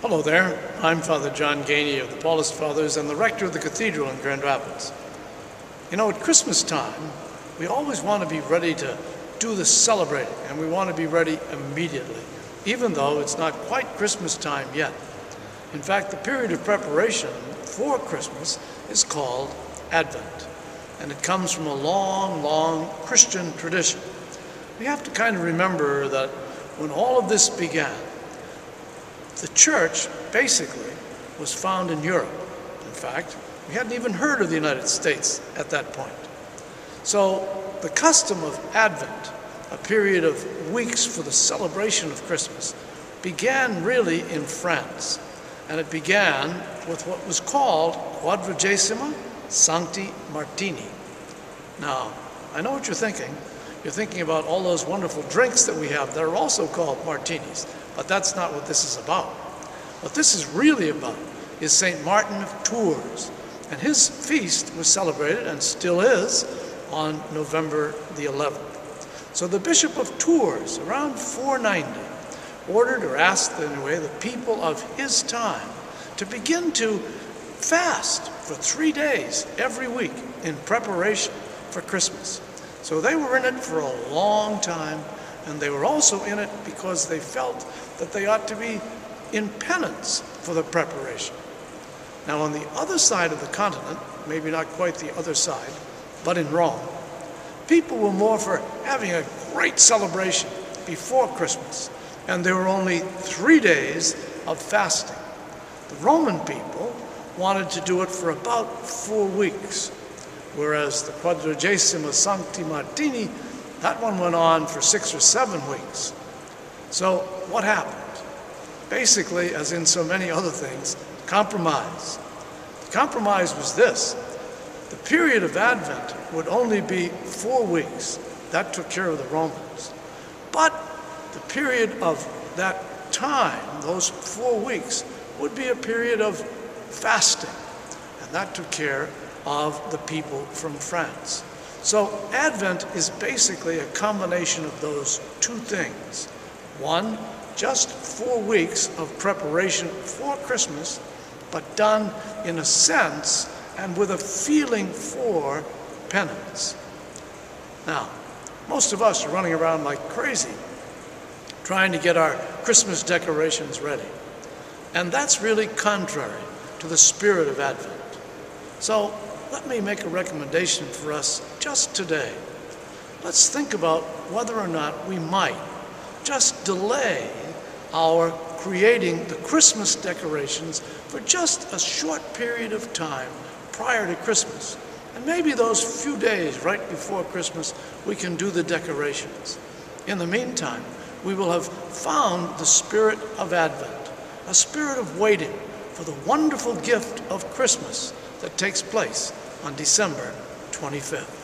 Hello there, I'm Father John Gainey of the Paulist Fathers and the rector of the Cathedral in Grand Rapids. You know, at Christmas time, we always want to be ready to do the celebrating, and we want to be ready immediately, even though it's not quite Christmas time yet. In fact, the period of preparation for Christmas is called Advent, and it comes from a long, long Christian tradition. We have to kind of remember that when all of this began, the church basically was found in Europe. In fact, we hadn't even heard of the United States at that point. So the custom of Advent, a period of weeks for the celebration of Christmas, began really in France. And it began with what was called Quadragesima Sancti Martini. Now, I know what you're thinking. You're thinking about all those wonderful drinks that we have that are also called martinis. But that's not what this is about. What this is really about is St. Martin of Tours. And his feast was celebrated, and still is, on November the 11th. So the Bishop of Tours, around 490, ordered, or asked anyway, the people of his time to begin to fast for 3 days every week in preparation for Christmas. So they were in it for a long time, and they were also in it because they felt that they ought to be in penance for the preparation. Now, on the other side of the continent, maybe not quite the other side, but in Rome, people were more for having a great celebration before Christmas, and there were only 3 days of fasting. The Roman people wanted to do it for about 4 weeks, whereas the Quadragesima Sancti Martini, that one went on for 6 or 7 weeks. So what happened? Basically, as in so many other things, compromise. The compromise was this: the period of Advent would only be 4 weeks. That took care of the Romans. But the period of that time, those 4 weeks, would be a period of fasting. And that took care of the people from France. So Advent is basically a combination of those two things. One, just 4 weeks of preparation for Christmas, but done in a sense and with a feeling for penance. Now, most of us are running around like crazy trying to get our Christmas decorations ready. And that's really contrary to the spirit of Advent. So let me make a recommendation for us just today. Let's think about whether or not we might just delay our creating the Christmas decorations for just a short period of time prior to Christmas. And maybe those few days right before Christmas, we can do the decorations. In the meantime, we will have found the spirit of Advent, a spirit of waiting for the wonderful gift of Christmas that takes place on December 25th.